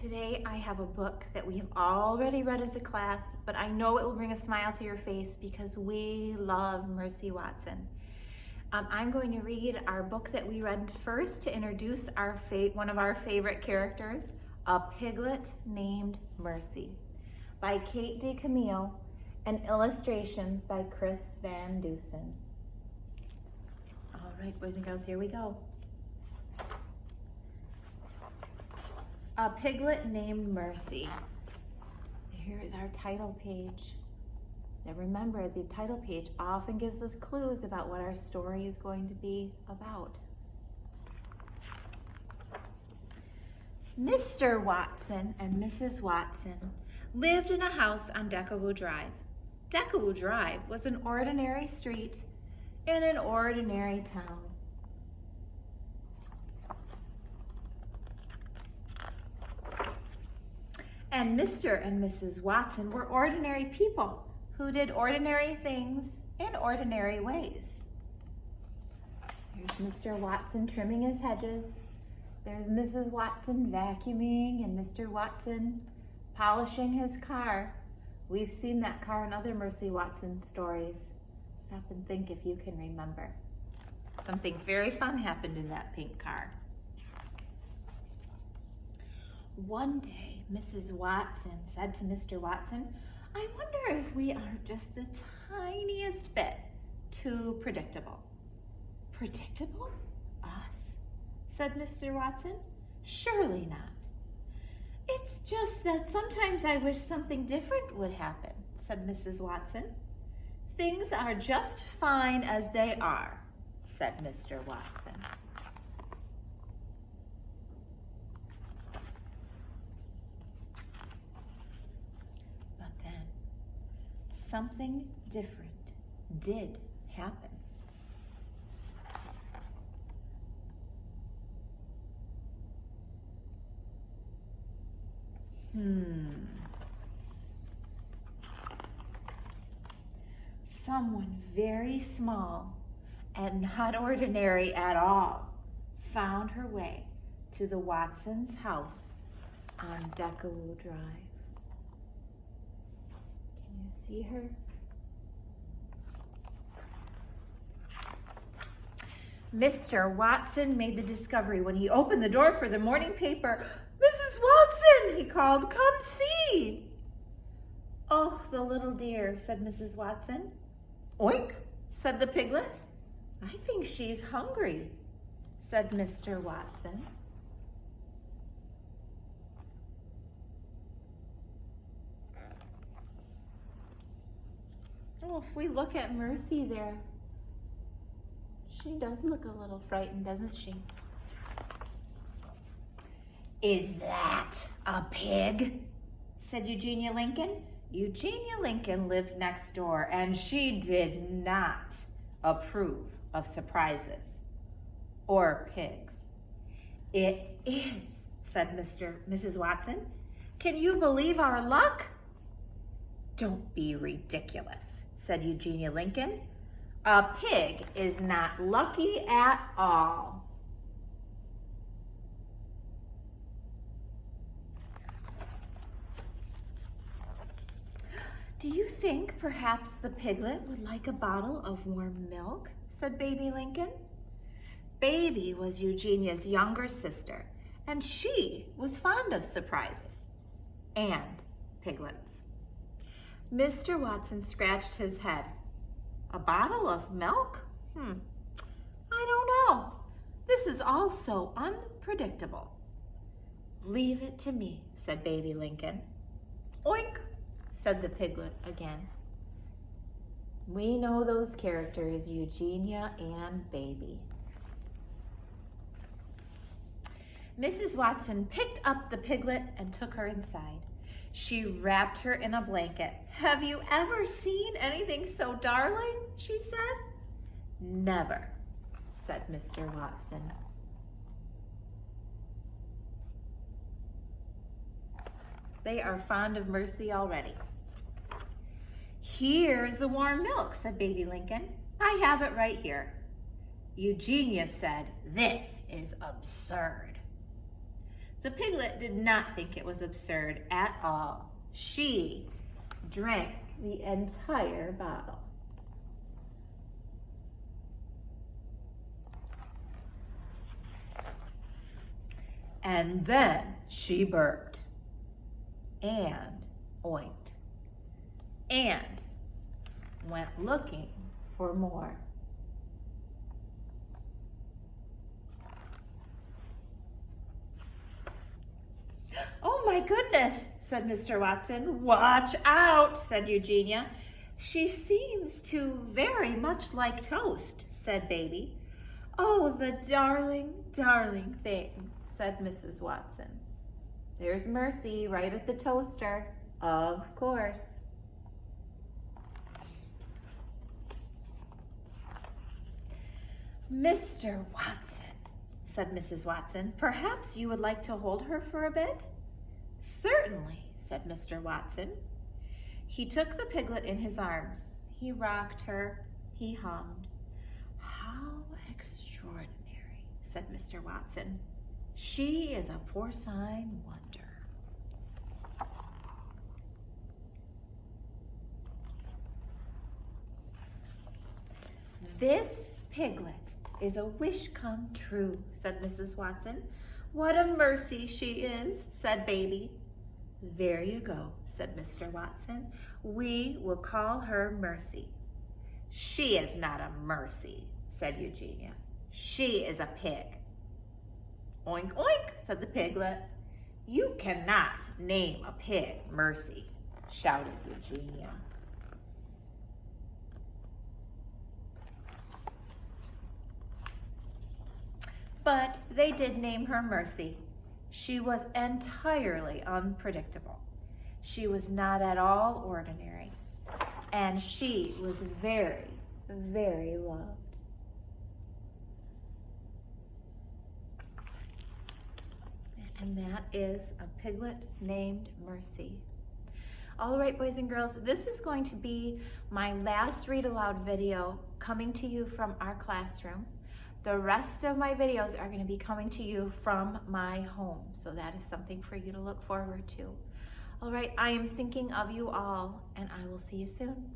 Today I have a book that we have already read as a class, but I know it will bring a smile to your face because we love Mercy Watson. I'm going to read our book that we read first to introduce one of our favorite characters, A Piglet Named Mercy, by Kate DeCamille, and illustrations by Chris Van Dusen. All right, boys and girls, here we go. A Piglet Named Mercy. Here is our title page. Now remember, the title page often gives us clues about what our story is going to be about. Mr. Watson and Mrs. Watson lived in a house on Deckawoo Drive. Deckawoo Drive was an ordinary street in an ordinary town. And Mr. and Mrs. Watson were ordinary people who did ordinary things in ordinary ways. There's Mr. Watson trimming his hedges. There's Mrs. Watson vacuuming and Mr. Watson polishing his car. We've seen that car in other Mercy Watson stories. Stop and think if you can remember. Something very fun happened in that pink car. One day, Mrs. Watson said to Mr. Watson, "I wonder if we aren't just the tiniest bit too predictable." "Predictable? Us?" said Mr. Watson. "Surely not." "It's just that sometimes I wish something different would happen," said Mrs. Watson. "Things are just fine as they are," said Mr. Watson. Something different did happen. Someone very small and not ordinary at all found her way to the Watsons' house on Deckawoo Drive. See her? Mr. Watson made the discovery when he opened the door for the morning paper. "Mrs. Watson," he called, "come see." "Oh, the little dear," said Mrs. Watson. "Oink," said the piglet. "I think she's hungry," said Mr. Watson. Oh, if we look at Mercy there, she does look a little frightened, doesn't she? "Is that a pig?" said Eugenia Lincoln. Eugenia Lincoln lived next door, and she did not approve of surprises or pigs. "It is," said Mrs. Watson. "Can you believe our luck?" "Don't be ridiculous," said Eugenia Lincoln. "A pig is not lucky at all." "Do you think perhaps the piglet would like a bottle of warm milk?" said Baby Lincoln. Baby was Eugenia's younger sister, and she was fond of surprises and piglets. Mr. Watson scratched his head. "A bottle of milk? I don't know. This is all so unpredictable." "Leave it to me," said Baby Lincoln. "Oink," said the piglet again. We know those characters, Eugenia and Baby. Mrs. Watson picked up the piglet and took her inside. She wrapped her in a blanket. "Have you ever seen anything so darling?" she said. "Never," said Mr. Watson. They are fond of Mercy already. "Here's the warm milk," said Baby Lincoln. "I have it right here." Eugenia said, "This is absurd." The piglet did not think it was absurd at all. She drank the entire bottle. And then she burped and oinked and went looking for more. "Oh my goodness," said Mr. Watson. "Watch out," said Eugenia. "She seems to very much like toast," said Baby. "Oh, the darling, darling thing," said Mrs. Watson. "There's Mercy right at the toaster, of course." "Mr. Watson," said Mrs. Watson, "perhaps you would like to hold her for a bit?" "Certainly," said Mr. Watson. He took the piglet in his arms. He rocked her. He hummed. "How extraordinary," said Mr. Watson. "She is a porcine wonder." "This piglet is a wish come true," said Mrs. Watson. "What a mercy she is," said Baby. "There you go," said Mr. Watson. "We will call her Mercy." "She is not a mercy," said Eugenia. "She is a pig." "Oink, oink," said the piglet. "You cannot name a pig Mercy," shouted Eugenia. But they did name her Mercy. She was entirely unpredictable. She was not at all ordinary, and she was very, very loved. And that is a piglet named Mercy. All right, boys and girls, this is going to be my last read aloud video coming to you from our classroom. The rest of my videos are going to be coming to you from my home, so that is something for you to look forward to. All right, I am thinking of you all, and I will see you soon.